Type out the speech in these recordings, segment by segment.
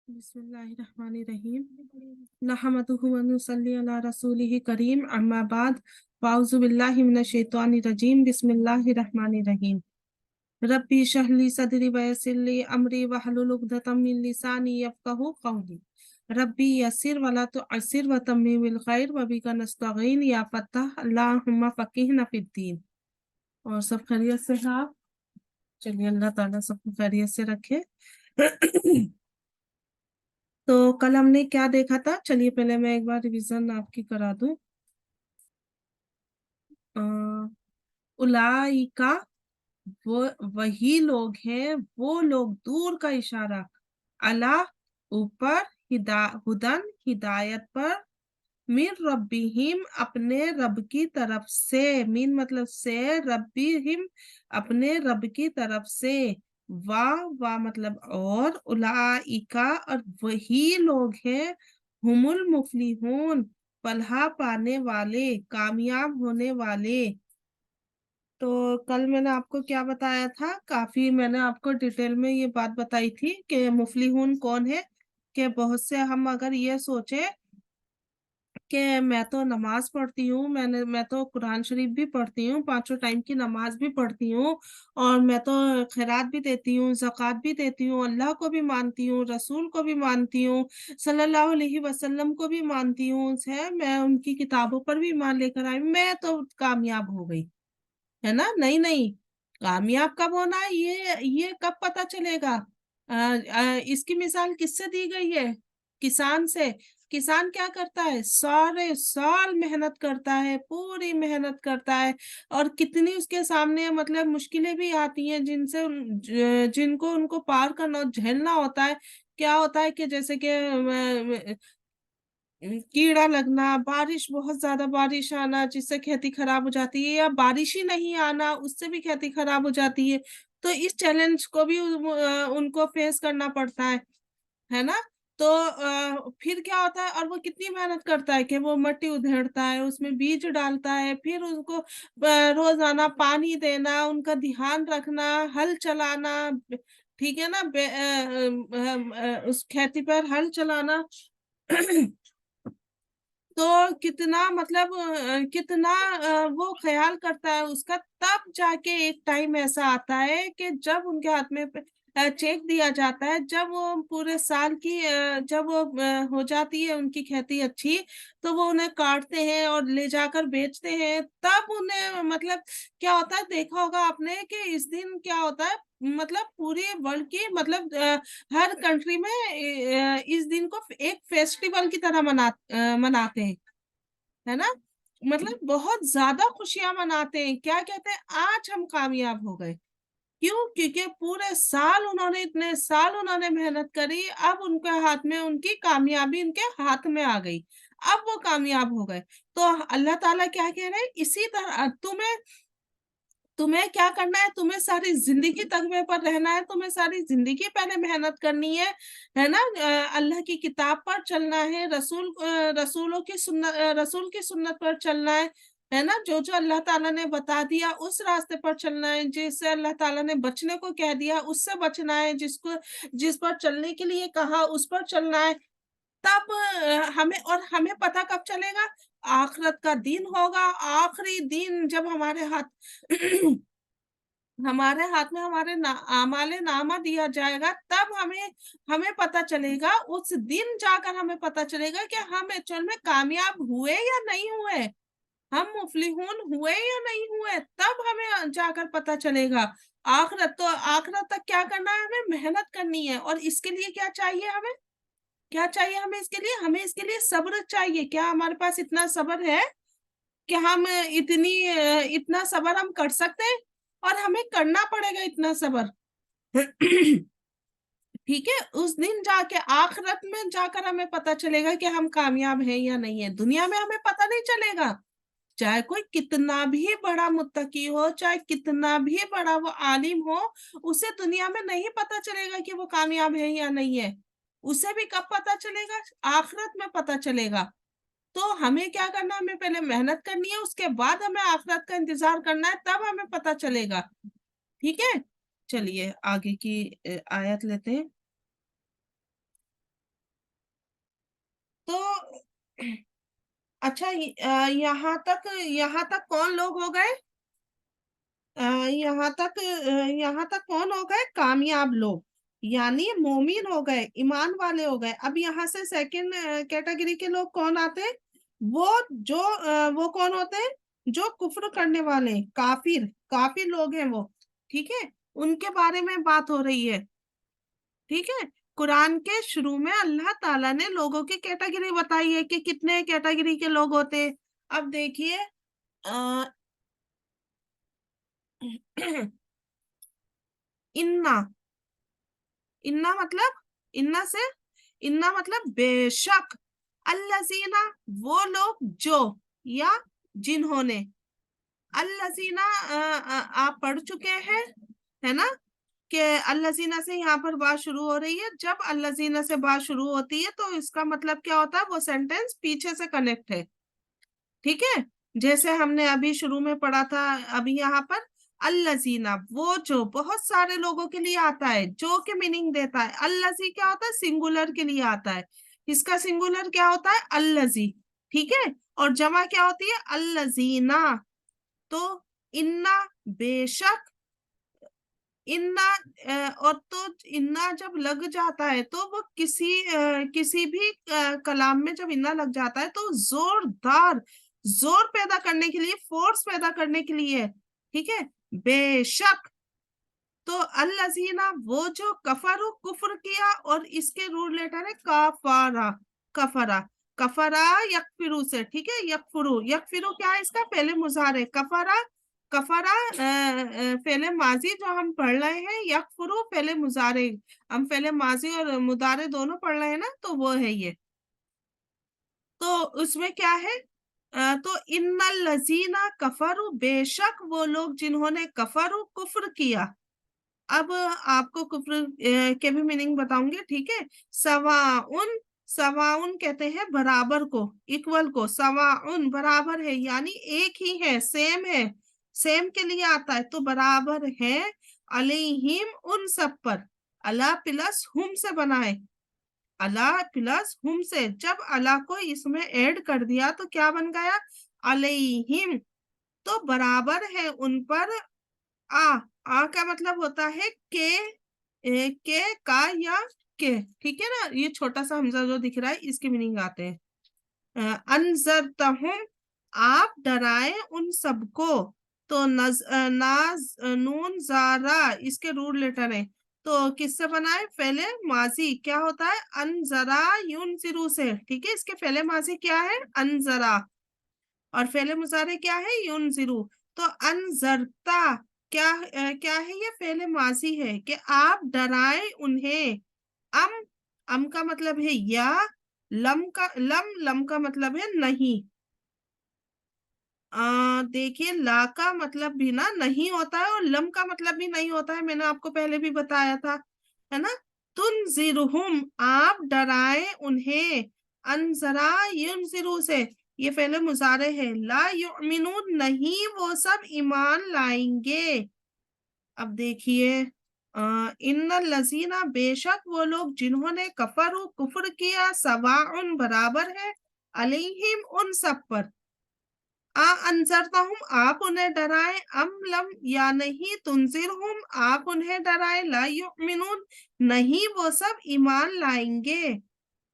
بسم اللہ الرحمن الرحیم نحمدہ و نصلی علی رسولہ کریم اما بعد فاعوذ باللہ من الشیطان الرجیم بسم اللہ الرحمن الرحیم ربی اشرح لی صدری ویسر لی امری واحلل عقدۃ من لسانی یفقہوا قولی ربی یسر ولا تعسر وتمم بالخیر وبک نستعین یا فتاح اللہم فقہنا فی الدین۔ اور سب خیریت سے ہیں آپ؟ چلیے اللہ تعالیٰ سب کو خیریت سے رکھے۔ تو کل ہم نے کیا دیکھا تھا؟ چلیے پہلے میں ایک بار ریویژن آپ کی کرا دوں۔ اولائکا وہی لوگ ہیں، وہ لوگ، دور کا اشارہ، اللہ اوپر، ہدن ہدایت پر، من ربہم اپنے رب کی طرف سے، من مطلب سے، ربہم اپنے رب کی طرف سے، وا مطلب اور، اولائکا اور وہی لوگ ہیں، ہم المفلحون فلاح پانے والے، کامیاب ہونے والے۔ تو کل میں نے آپ کو کیا بتایا تھا؟ کافی میں نے آپ کو ڈیٹیل میں یہ بات بتائی تھی کہ مفلحون کون ہے، کہ بہت سے ہم اگر یہ سوچیں کہ میں تو نماز پڑھتی ہوں، میں تو قرآن شریف بھی پڑھتی ہوں، 5 ٹائم کی نماز بھی پڑھتی ہوں، اور میں تو خیرات بھی دیتی ہوں، زکوٰۃ بھی دیتی ہوں، اللہ کو بھی مانتی ہوں، رسول کو بھی مانتی ہوں، صلی اللہ علیہ وسلم کو بھی مانتی ہوں، میں ان کی کتابوں پر بھی ایمان لے کر آئی، میں تو کامیاب ہو گئی، ہے نا؟ نہیں نہیں، کامیاب کب ہونا ہے یہ کب پتا چلے گا؟ اس کی مثال کس سے دی گئی ہے؟ کسان سے۔ کسان کیا کرتا ہے؟ سارے سال محنت کرتا ہے، پوری محنت کرتا ہے، اور کتنی اس کے سامنے مطلب مشکلیں بھی آتی ہیں جن کو ان کو پار کرنا جھیلنا ہوتا ہے۔ کیا ہوتا ہے کہ جیسے کہ کیڑا لگنا، بارش، بہت زیادہ بارش آنا جس سے کھیتی خراب ہو جاتی ہے، یا بارش ہی نہیں آنا اس سے بھی کھیتی خراب ہو جاتی ہے۔ تو اس چیلنج کو بھی ان کو فیس کرنا پڑتا ہے نا؟ تو پھر کیا ہوتا ہے، اور وہ کتنی محنت کرتا ہے کہ وہ مٹی ادھیڑتا ہے، اس میں بیج ڈالتا ہے، پھر اس کو روزانہ پانی دینا، ان کا دھیان رکھنا، ہل چلانا، ٹھیک ہے نا؟ اس کھیتی پر ہل چلانا تو کتنا مطلب کتنا وہ خیال کرتا ہے اس کا، تب جا کے ایک ٹائم ایسا آتا ہے کہ جب ان کے ہاتھ میں چیک دیا جاتا ہے، جب وہ پورے سال کی جب وہ ہو جاتی ہے ان کی کھیتی اچھی، تو وہ انہیں کاٹتے ہیں اور لے جا کر بیچتے ہیں، تب انہیں مطلب کیا ہوتا ہے، دیکھا ہوگا آپ نے کہ اس دن کیا ہوتا ہے، مطلب پورے ورلڈ کی مطلب ہر کنٹری میں اس دن کو ایک فیسٹیول کی طرح مناتے ہیں، ہے نا؟ مطلب بہت زیادہ خوشیاں مناتے ہیں، کیا کہتے ہیں، آج ہم کامیاب ہو گئے۔ کیوں؟ کیونکہ پورے سال اتنے سال انہوں نے محنت کری، اب ان کے ہاتھ میں ان کی کامیابی ان کے ہاتھ میں آ گئی، اب وہ کامیاب ہو گئے۔ تو اللہ تعالیٰ کیا کہہ رہے ہیں؟ اسی طرح تمہیں کیا کرنا ہے؟ تمہیں ساری زندگی تقوی پر رہنا ہے، تمہیں ساری زندگی پہلے محنت کرنی ہے نا؟ اللہ کی کتاب پر چلنا ہے، رسول کی سنت پر چلنا ہے نا؟ جو اللہ تعالیٰ نے بتا دیا اس راستے پر چلنا ہے، جس سے اللہ تعالیٰ نے بچنے کو کہہ دیا اس سے بچنا ہے، جس پر چلنے کے لیے کہا اس پر چلنا ہے۔ تب ہمیں پتہ کب چلے گا؟ آخرت کا دن ہوگا، آخری دن جب ہمارے ہاتھ میں ہمارے اعمال نامہ دیا جائے گا، تب ہمیں پتہ چلے گا، اس دن جا کر ہمیں پتہ چلے گا کہ ہم ایکچوئل میں کامیاب ہوئے یا نہیں ہوئے، ہم مفلحون ہوئے یا نہیں ہوئے، تب ہمیں جا کر پتہ چلے گا۔ آخرت تک کیا کرنا ہے؟ ہمیں محنت کرنی ہے، اور اس کے لیے کیا چاہیے ہمیں؟ ہمیں اس کے لیے صبر چاہیے۔ کیا ہمارے پاس اتنا صبر ہے کہ ہم اتنا صبر ہم کر سکتے ہیں؟ اور ہمیں کرنا پڑے گا اتنا صبر، ٹھیک ہے؟ اس دن جا کے آخرت میں جا کر ہمیں پتہ چلے گا کہ ہم کامیاب ہیں یا نہیں ہیں۔ دنیا میں ہمیں پتہ نہیں چلے گا، چاہے کوئی کتنا بھی بڑا متقی ہو، چاہے کتنا بھی بڑا وہ عالم ہو، اسے دنیا میں نہیں پتہ چلے گا کہ وہ کامیاب ہے یا نہیں ہے۔ اسے بھی کب پتہ چلے گا؟ آخرت میں پتہ چلے گا۔ تو ہمیں کیا کرنا ہے؟ ہمیں پہلے محنت کرنی ہے، اس کے بعد ہمیں آخرت کا انتظار کرنا ہے، تب ہمیں پتہ چلے گا، ٹھیک ہے؟ چلیے آگے کی آیت لیتے ہیں۔ تو اچھا یہاں تک کون لوگ ہو گئے؟ یہاں تک کون ہو گئے؟ کامیاب لوگ، یعنی مومن ہو گئے، ایمان والے ہو گئے۔ اب یہاں سے سیکنڈ کیٹیگری کے لوگ کون آتے ہیں؟ وہ جو وہ کون ہوتے ہیں؟ جو کفر کرنے والے ہیں، کافر لوگ ہیں وہ، ٹھیک ہے، ان کے بارے میں بات ہو رہی ہے، ٹھیک ہے۔ قرآن کے شروع میں اللہ تعالیٰ نے لوگوں کی کیٹیگری بتائی ہے کہ کتنے کیٹیگری کے لوگ ہوتے ہیں۔ اب دیکھیے انا انا مطلب انا سے انا مطلب بے شک، الذین وہ لوگ جو، یا جنہوں نے، الذین آپ پڑھ چکے ہیں، ہے نا، کہ الذین سے یہاں پر بات شروع ہو رہی ہے۔ جب الذین سے بات شروع ہوتی ہے تو اس کا مطلب کیا ہوتا ہے؟ وہ سینٹینس پیچھے سے کنیکٹ ہے، ٹھیک ہے۔ جیسے ہم نے ابھی شروع میں پڑھا تھا، ابھی یہاں پر الذین وہ جو بہت سارے لوگوں کے لیے آتا ہے، جو کے میننگ دیتا ہے۔ الذی کیا ہوتا ہے؟ سنگولر کے لیے آتا ہے، اس کا سنگولر کیا ہوتا ہے؟ الذی، ٹھیک ہے، اور جمع کیا ہوتی ہے؟ الذین۔ تو انا بے شک، انا اور تو انا جب لگ جاتا ہے تو وہ کسی بھی کلام میں جب انا لگ جاتا ہے تو زور پیدا کرنے کے لیے، فورس پیدا کرنے کے لیے، ٹھیک ہے، بے شک۔ تو الذین وہ جو کفروا کفر کیا، اور اس کے رول لیٹر ہے کفارا، کفرا، کفرا یکفرو سے، ٹھیک ہے، یکفرو کیا ہے؟ اس کا پہلے مضارع کفرا، کفرا فعل ماضی جو ہم پڑھ رہے ہیں، یکفرو فعل مضارع، ہم فعل ماضی اور مضارع دونوں پڑھ رہے ہیں نا، تو وہ ہے یہ۔ تو اس میں کیا ہے؟ تو ان الذین کفروا بے شک وہ لوگ جنہوں نے کفر کیا۔ اب آپ کو کفر کے بھی میننگ بتاؤں گے، ٹھیک ہے۔ سواؤن کہتے ہیں برابر کو، اکول کو، سواؤن برابر ہے، یعنی ایک ہی ہے، سیم ہے، سیم کے لیے آتا ہے تو برابر ہے، علیہم ان سب پر، اللہ پلس ہم سے بنائے، اللہ پلس ہم سے، جب اللہ کو اس میں ایڈ کر دیا تو کیا بن گیا؟ علیہم، تو برابر ہے ان پر، آ کا مطلب ہوتا ہے کہ کا یا کے، ٹھیک ہے نا، یہ چھوٹا سا حمزہ جو دکھ رہا ہے اس کی میننگ آتے ہیں۔ انذرتہم آپ ڈرائے ان سب کو، تو نون زارا اس کے روٹ لیٹر ہے، تو کس سے بنائے؟ فعل ماضی کیا ہوتا ہے؟ انذرا ینذرو سے، ٹھیک ہے، اس کے فعل ماضی کیا ہے؟ انذرا، اور فعل مضارع کیا ہے؟ ینذرو۔ تو انذرتا کیا ہے؟ یہ فعل ماضی ہے کہ آپ ڈرائے انہیں، ام کا مطلب ہے یا، لم کا مطلب ہے نہیں۔ دیکھیے لا کا مطلب بھی نا نہیں ہوتا ہے، اور لم کا مطلب بھی نہیں ہوتا ہے، میں نے آپ کو پہلے بھی بتایا تھا، ہے نا۔ تنذرہم آپ ڈرائے انہیں، انذرا ینذرو سے، یہ فعل مضارع ہے، لا یؤمنون نہیں وہ سب ایمان لائیں گے۔ اب دیکھیے ان الذین بے شک وہ لوگ جنہوں نے کفر کیا، سواء برابر ہے، علیہم ان سب پر، انذرتہم آپ انہیں ڈرائے، ام لم یا نہیں، تنذرہم آپ انہیں ڈرائے، لا یؤمنون نہیں وہ سب ایمان لائیں گے،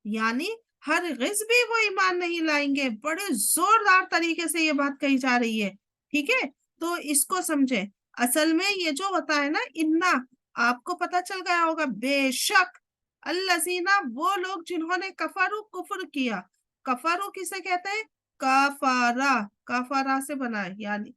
یعنی ہرگز بھی وہ ایمان نہیں لائیں گے۔ بڑے زوردار طریقے سے یہ بات کہی جا رہی ہے، ٹھیک ہے، تو اس کو سمجھے۔ اصل میں یہ جو ہوتا ہے نا انا، آپ کو پتا چل گیا ہوگا، بے شک، الذین وہ لوگ جنہوں نے کفر کیا، کفرو کسے کہتے ہیں؟ کفارا سے بنا ہے، یعنی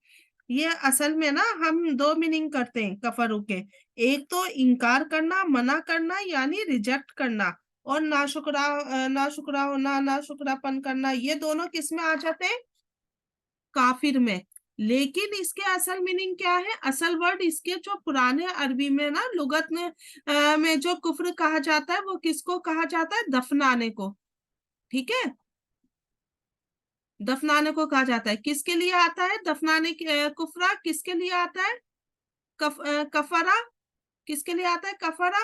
یہ اصل میں نا ہم دو میننگ کرتے ہیں کفرو کے، ایک تو انکار کرنا، منع کرنا، یعنی ریجیکٹ کرنا، اور ناشکرا ہونا، ناشکرا پن کرنا، یہ دونوں کس میں آ جاتے ہیں؟ کافر میں۔ لیکن اس کے اصل میننگ کیا ہے؟ اصل ورڈ اس کے جو پرانے عربی میں نا لغت میں جو کفر کہا جاتا ہے وہ کس کو کہا جاتا ہے؟ دفنانے کو، ٹھیک ہے، دفنانے کو کہا جاتا ہے۔ کس کے لیے آتا ہے دفنانے؟ کفرا کس کے لیے آتا ہے؟ کفرا کس کے لیے آتا ہے؟ کفرا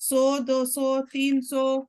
100, 200, 300,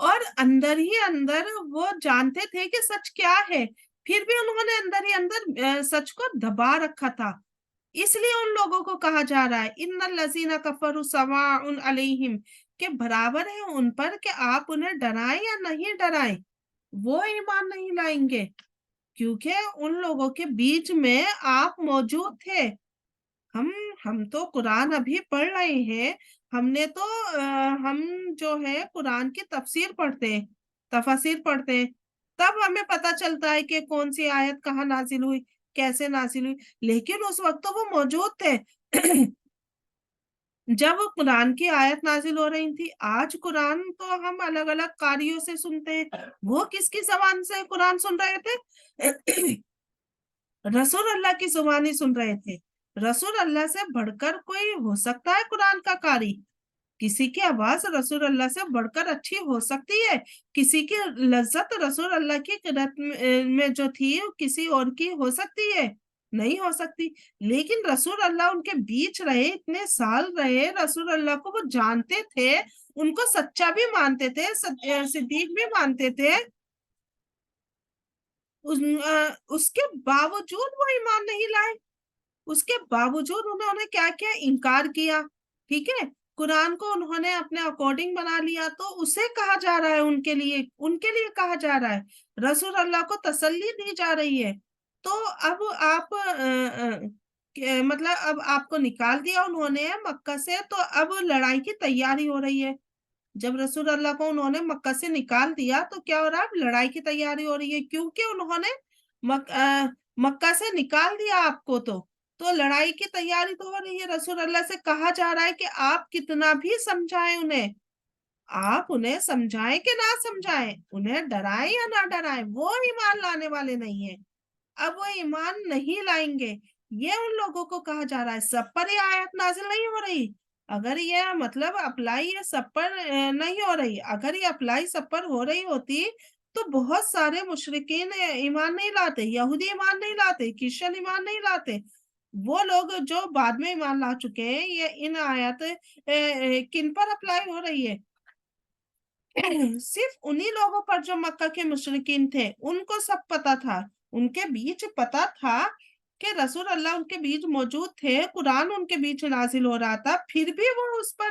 اور اندر ہی اندر وہ جانتے تھے کہ سچ کیا ہے، پھر بھی انہوں نے اندر ہی اندر سچ کو دبا رکھا تھا. اس لیے ان لوگوں کو کہا جا رہا ہے ان الذین کفروا سواء علیہم، کہ برابر ہے ان پر کہ آپ انہیں ڈرائیں یا نہیں ڈرائیں، وہ ایمان نہیں لائیں گے، کیونکہ ان لوگوں کے بیچ میں آپ موجود تھے. ہم ہم تو قرآن ابھی پڑھ رہے ہیں. ہم نے تو ہم جو ہے قرآن کی تفسیر پڑھتے ہیں، تفاسیر پڑھتے ہیں، تب ہمیں پتہ چلتا ہے کہ کون سی آیت کہاں نازل ہوئی، کیسے نازل ہوئی. لیکن اس وقت تو وہ موجود تھے جب قرآن کی آیت نازل ہو رہی تھی. آج قرآن تو ہم الگ الگ قاریوں سے سنتے ہیں. وہ کس کی زبان سے قرآن سن رہے تھے؟ رسول اللہ کی زبانی سن رہے تھے. رسول اللہ سے بڑھ کر کوئی ہو سکتا ہے قرآن کا قاری؟ کسی کی آواز رسول اللہ سے بڑھ کر اچھی ہو سکتی ہے؟ کسی کی لذت رسول اللہ کی قرات میں جو تھی کسی اور کی ہو سکتی ہے؟ نہیں ہو سکتی. لیکن رسول اللہ ان کے بیچ رہے، اتنے سال رہے، رسول اللہ کو وہ جانتے تھے، ان کو سچا بھی مانتے تھے، صدیق بھی مانتے تھے. اس کے باوجود وہ ایمان نہیں لائے. اس کے باوجود انہوں نے کیا کیا؟ انکار کیا. ٹھیک ہے، قرآن کو انہوں نے اپنے اکارڈنگ بنا لیا، تو اسے کہا جا رہا ہے ان کے لیے کہا جا رہا ہے، رسول اللہ کو تسلی دی جا رہی ہے. تو اب آپ مطلب اب آپ کو نکال دیا انہوں نے مکہ سے، تو اب لڑائی کی تیاری ہو رہی ہے. جب رسول اللہ کو انہوں نے مکہ سے نکال دیا تو کیا ہو رہا ہے؟ لڑائی کی تیاری ہو رہی ہے، کیونکہ انہوں نے مکہ سے نکال دیا آپ کو. تو لڑائی کی تیاری تو ہو رہی ہے. رسول اللہ سے کہا جا رہا ہے کہ آپ کتنا بھی سمجھائیں انہیں، آپ انہیں سمجھائیں کہ نہ سمجھائیں، انہیں ڈرائیں یا نہ ڈرائیں، وہ ایمان لانے والے نہیں ہیں. اب وہ ایمان نہیں لائیں گے. یہ ان لوگوں کو کہا جا رہا ہے. سب پر یہ آیت نازل نہیں ہو رہی. اگر یہ مطلب اپلائی یہ سب پر نہیں ہو رہی، اگر یہ اپلائی سب پر ہو رہی ہوتی تو بہت سارے مشرکین ایمان نہیں لاتے، یہودی ایمان نہیں لاتے، کرسچن ایمان نہیں لاتے. وہ لوگ جو بعد میں ایمان لا چکے ہیں، یہ ان آیات کن پر اپلائی ہو رہی ہے؟ صرف انہی لوگوں پر جو مکہ کے مشرکین تھے، ان کو سب پتا تھا. ان کے بیچ پتا تھا کہ رسول اللہ ان کے بیچ موجود تھے، قرآن ان کے بیچ نازل ہو رہا تھا، پھر بھی وہ اس پر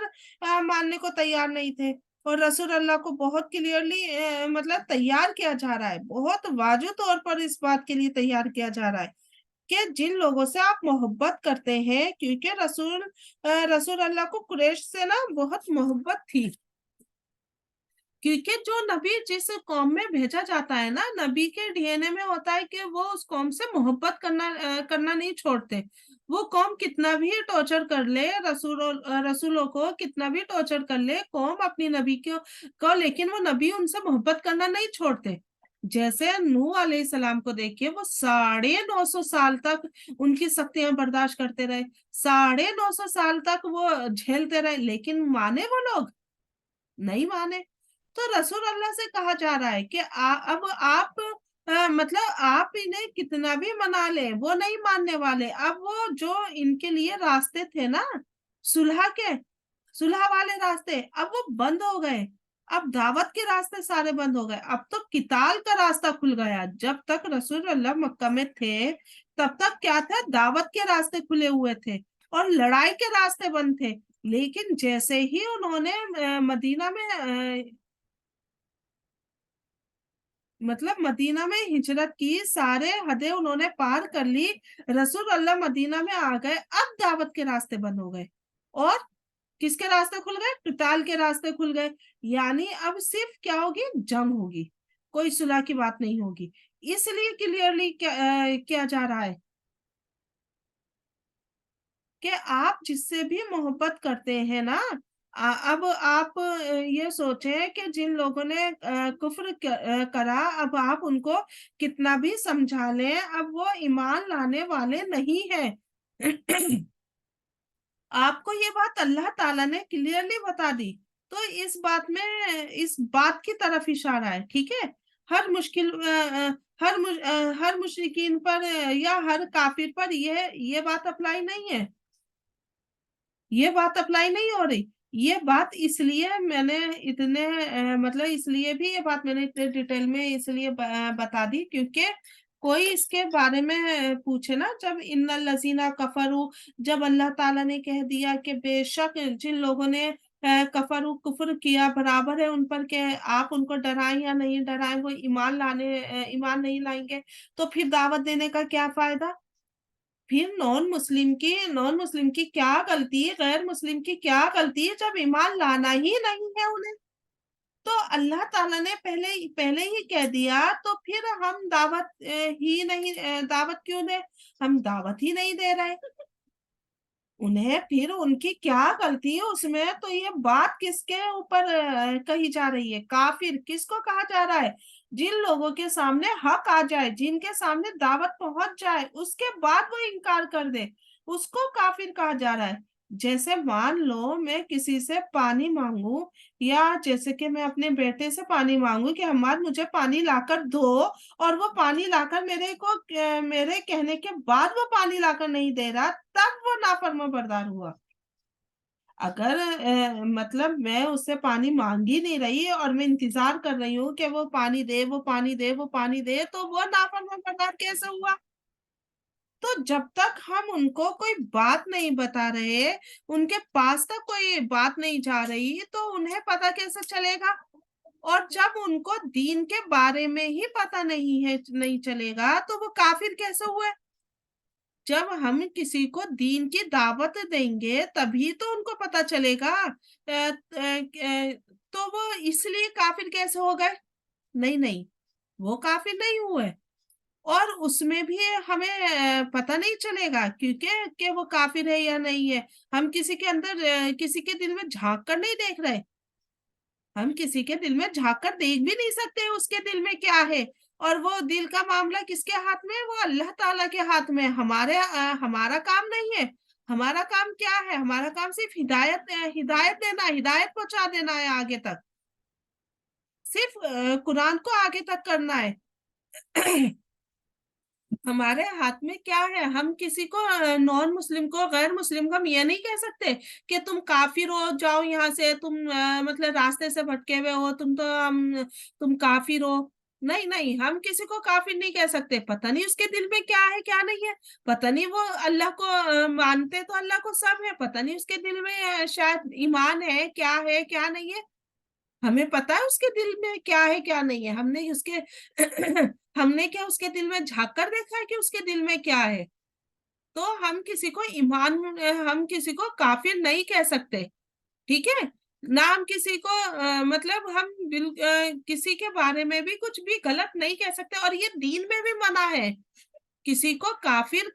ماننے کو تیار نہیں تھے. اور رسول اللہ کو بہت کلیئرلی مطلب تیار کیا جا رہا ہے، بہت واضح طور پر اس بات کے لیے تیار کیا جا رہا ہے کہ جن لوگوں سے آپ محبت کرتے ہیں، کیونکہ رسول اللہ کو قریش سے نا بہت محبت تھی. کیونکہ جو نبی جس قوم میں بھیجا جاتا ہے نا، نبی کے ڈی این اے میں ہوتا ہے کہ وہ اس قوم سے محبت کرنا نہیں چھوڑتے. وہ قوم کتنا بھی ٹارچر کر لے، رسولوں کو کتنا بھی ٹارچر کر لے قوم اپنی نبی کو، لیکن وہ نبی ان سے محبت کرنا نہیں چھوڑتے. جیسے نوح علیہ السلام کو دیکھیے، وہ 950 سال تک ان کی سختیاں برداشت کرتے رہے، 950 سال تک وہ جھیلتے رہے، لیکن مانے وہ لوگ؟ نہیں مانے. تو رسول اللہ سے کہا جا رہا ہے کہ اب آپ مطلب آپ انہیں کتنا بھی منا لیں، وہ نہیں ماننے والے. اب وہ جو ان کے لیے راستے تھے نا صلح والے راستے، اب وہ بند ہو گئے. اب دعوت کے راستے سارے بند ہو گئے. اب تو قتال کا راستہ کھل گیا. جب تک رسول اللہ مکہ میں تھے تب تک کیا تھا؟ دعوت کے راستے کھلے ہوئے تھے اور لڑائی کے راستے بند تھے. لیکن جیسے ہی انہوں نے مدینہ میں مدینہ میں ہجرت کی، سارے حدیں انہوں نے پار کر لی، رسول اللہ مدینہ میں آ گئے، اب دعوت کے راستے بند ہو گئے اور کس کے راستے کھل گئے؟ قتال کے راستے کھل گئے. یعنی اب صرف کیا ہوگی؟ جنگ ہوگی، کوئی صلح کی بات نہیں ہوگی. اس لیے کلیئرلی کیا جا رہا ہے کہ آپ جس سے بھی محبت کرتے ہیں نا، اب آپ یہ سوچیں کہ جن لوگوں نے کفر کرا، اب آپ ان کو کتنا بھی سمجھا لیں، اب وہ ایمان لانے والے نہیں ہیں. آپ کو یہ بات اللہ تعالیٰ نے کلیئرلی بتا دی. تو اس بات میں اس بات کی طرف اشارہ ہے. ٹھیک ہے، ہر مشکل ہر مشرکین پر یا ہر کافر پر یہ بات اپلائی نہیں ہے، یہ بات اپلائی نہیں ہو رہی. یہ بات اس لیے میں نے اتنے مطلب اس لیے بھی یہ بات میں نے اتنے ڈیٹیل میں اس لیے بتا دی، کیونکہ کوئی اس کے بارے میں پوچھے نا، جب ان الذین کفروا، جب اللہ تعالیٰ نے کہہ دیا کہ بے شک جن لوگوں نے کفر کیا، برابر ہے ان پر کہ آپ ان کو ڈرائیں یا نہیں ڈرائیں، وہ ایمان نہیں لائیں گے، تو پھر دعوت دینے کا کیا فائدہ؟ پھر نان مسلم کی کیا غلطی ہے، غیر مسلم کی کیا غلطی ہے جب ایمان لانا ہی نہیں ہے انہیں؟ تو اللہ تعالیٰ نے پہلے ہی کہہ دیا، تو پھر ہم دعوت ہی نہیں دعوت کیوں دیں؟ ہم دعوت ہی نہیں دے رہے انہیں، پھر ان کی کیا غلطی ہے اس میں؟ تو یہ بات کس کے اوپر کہی جا رہی ہے؟ کافر کس کو کہا جا رہا ہے؟ جن لوگوں کے سامنے حق آ جائے، جن کے سامنے دعوت پہنچ جائے، اس کے بعد وہ انکار کر دے، اس کو کافر کہا جا رہا ہے۔ جیسے مان لو میں کسی سے پانی مانگوں، یا جیسے کہ میں اپنے بیٹے سے پانی مانگوں کہ ہمار مجھے پانی لا کر دو، اور وہ پانی لا کر میرے کہنے کے بعد وہ پانی لا کر نہیں دے رہا، تب وہ نافرما بردار ہوا۔ اگر مطلب میں اس سے پانی مانگ ہی نہیں رہی اور میں انتظار کر رہی ہوں کہ وہ پانی دے، وہ پانی دے، وہ پانی دے، تو وہ نافرما بردار کیسے ہوا؟ تو جب تک ہم ان کو کوئی بات نہیں بتا رہے، ان کے پاس تک کوئی بات نہیں جا رہی، تو انہیں پتا کیسے چلے گا؟ اور جب ان کو دین کے بارے میں ہی پتا نہیں چلے گا، تو وہ کافر کیسے ہوئے؟ جب ہم کسی کو دین کی دعوت دیں گے تبھی تو ان کو پتا چلے گا، تو وہ اس لیے کافر کیسے ہو گئے؟ نہیں، وہ کافر نہیں ہوئے، اور اس میں بھی ہمیں پتہ نہیں چلے گا کیونکہ کہ وہ کافر ہے یا نہیں ہے۔ ہم کسی کے اندر کسی کے دل میں جھانک کر نہیں دیکھ رہے، ہم کسی کے دل میں جھانک کر دیکھ بھی نہیں سکتے اس کے دل میں کیا ہے۔ اور وہ دل کا معاملہ کس کے ہاتھ میں؟ وہ اللہ تعالیٰ کے ہاتھ میں۔ ہمارا کام نہیں ہے۔ ہمارا کام کیا ہے؟ ہمارا کام صرف ہدایت دینا، ہدایت پہنچا دینا ہے آگے تک، صرف قرآن کو آگے تک کرنا ہے۔ ہمارے ہاتھ میں کیا ہے؟ ہم کسی کو نان مسلم کو، غیر مسلم کو ہم یہ نہیں کہہ سکتے کہ تم کافر ہو، جاؤ یہاں سے، تم مطلب راستے سے بھٹکے ہوئے ہو، تم کافر ہو۔ نہیں، ہم کسی کو کافر نہیں کہہ سکتے، پتہ نہیں اس کے دل میں کیا ہے کیا نہیں ہے، پتہ نہیں وہ اللہ کو مانتے تو اللہ کو سب ہے، پتہ نہیں اس کے دل میں شاید ایمان ہے کیا نہیں ہے۔ ہمیں پتا ہے اس کے دل میں کیا ہے کیا نہیں ہے؟ ہم نے کیا اس کے دل میں جھانک کر دیکھا ہے کہ اس کے دل میں کیا ہے؟ تو ہم کسی کو کافر نہیں کہہ سکتے، ٹھیک ہے؟ نہ ہم کسی کو مطلب کسی کے بارے میں بھی کچھ بھی غلط نہیں کہہ سکتے، اور یہ دین میں بھی منع ہے کسی کو کافر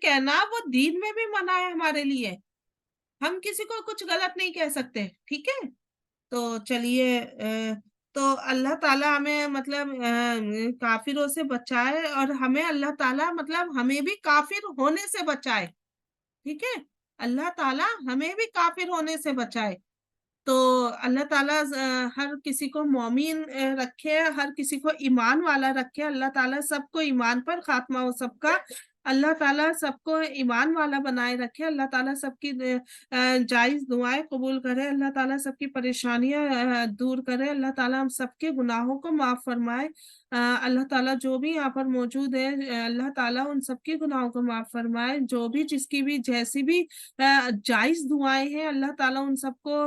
کہنا۔ وہ دین میں بھی منع ہے ہمارے لیے، ہم کسی کو کچھ غلط نہیں کہہ سکتے، ٹھیک ہے؟ تو چلیے تو اللہ تعالیٰ ہمیں مطلب کافروں سے بچائے، اور ہمیں اللہ تعالیٰ مطلب ہمیں بھی کافر ہونے سے بچائے، ٹھیک ہے؟ اللہ تعالیٰ ہمیں بھی کافر ہونے سے بچائے۔ تو اللہ تعالیٰ ہر کسی کو مومن رکھے، ہر کسی کو ایمان والا رکھے، اللہ تعالیٰ سب کو ایمان پر خاتمہ ہو سب کا، اللہ تعالیٰ سب کو ایمان والا بنائے رکھے، اللہ تعالیٰ سب کی جائز دعائیں قبول کرے، اللہ تعالیٰ سب کی پریشانیاں دور کرے، اللہ تعالیٰ ہم سب کے گناہوں کو معاف فرمائے، اللہ تعالیٰ جو بھی یہاں پر موجود ہے اللہ تعالیٰ ان سب کے گناہوں کو معاف فرمائے، جو بھی جس کی بھی جیسی بھی جائز دعائیں ہیں اللہ تعالیٰ ان سب کو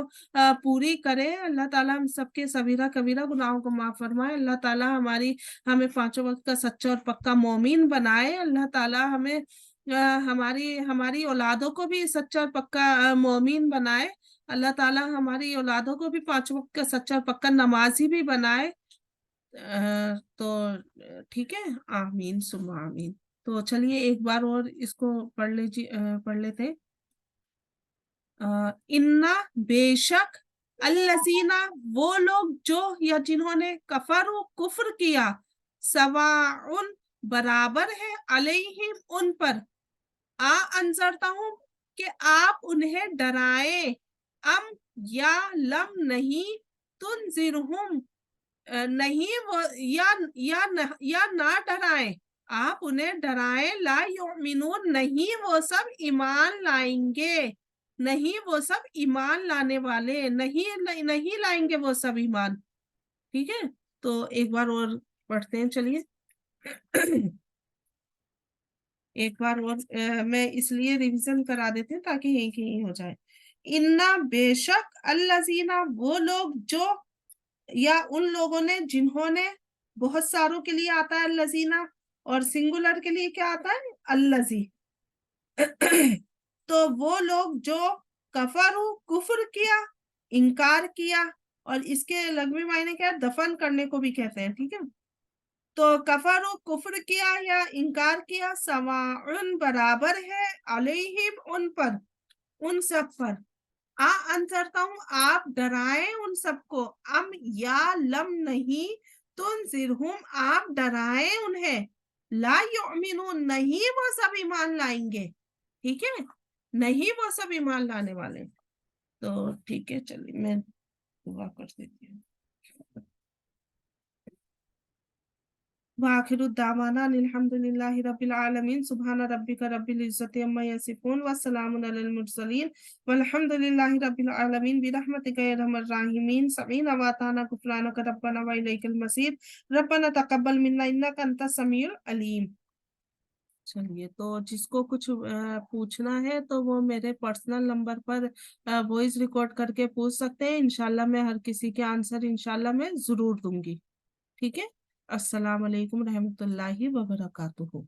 پوری کرے، اللہ تعالیٰ ہم سب کے صغیرہ کبیرہ گناہوں کو معاف فرمائے، اللہ تعالیٰ ہمیں 5 وقت کا سچا اور پکا مومن بنائے، اللہ تعالیٰ ہمیں ہماری اولادوں کو بھی سچا اور پکا مومن بنائے، اللہ تعالیٰ ہماری اولادوں کو بھی 5 وقت کا سچا اور پکا نمازی بھی بنائے۔ تو ٹھیک ہے، آمین ثم آمین۔ تو چلیے ایک بار اور اس کو پڑھ لیتے۔ انا بے شک، الذین وہ لوگ جو یا جنہوں نے کفر کیا، سواء برابر ہے، علیہم ان پر، انذرتا ہوں کہ آپ انہیں ڈرائیں، ام یا لم نہیں، تنذرہم نہیں وہ یا نہ ڈرائیں، آپ انہیں ڈرائیں، لا یؤمنون نہیں وہ سب ایمان لائیں گے، نہیں وہ سب ایمان لانے والے، نہیں لائیں گے وہ سب ایمان. ٹھیک ہے، تو ایک بار اور پڑھتے ہیں، چلیے. ایک بار اور میں اس لیے ریویژن کرا دیتے ہیں تاکہ یہیں کہیں ہو جائے. انا بے شک الذین وہ لوگ جو، یا ان لوگوں نے جنہوں نے، بہت ساروں کے لیے آتا ہے الذین، اور سنگولر کے لیے کیا آتا ہے الذی. تو وہ لوگ جو کفرو کفر کیا، انکار کیا، اور اس کے لغوی معنی کیا ہے، دفن کرنے کو بھی کہتے ہیں. ٹھیک ہے، تو کفر و کفر کیا یا انکار کیا، سواء برابر ہے، علیہم ان پر، ان سب پر، انذرتا ہوں آپ ڈرائیں ان سب کو، ام یا لم نہیں، تنذرہم آپ ڈرائیں انہیں، لا یؤمنون نہیں وہ سب ایمان لائیں گے. ٹھیک ہے، نہیں وہ سب ایمان لانے والے. تو ٹھیک ہے، چلیے میں دعا کر دیتی ہوں. وآخر الدعوانا الحمد للہ رب العالمین. سبحان ربک رب العزت عما یصفون وسلام علی المرسلین والحمد للہ رب العالمین. برحمتک یا ارحم الراحمین. سمعنا واطعنا غفرانک ربنا والیک المصیر. ربنا تقبل منا انک انت السمیع العلیم. چلیے، تو جس کو کچھ پوچھنا ہے تو وہ میرے پرسنل نمبر پر وائس ریکارڈ کر کے پوچھ سکتے ہیں. انشاءاللہ میں ہر کسی کے آنسر انشاءاللہ میں ضرور دوں گی. ٹھیک ہے، السلام علیکم رحمۃ اللہ وبرکاتہ.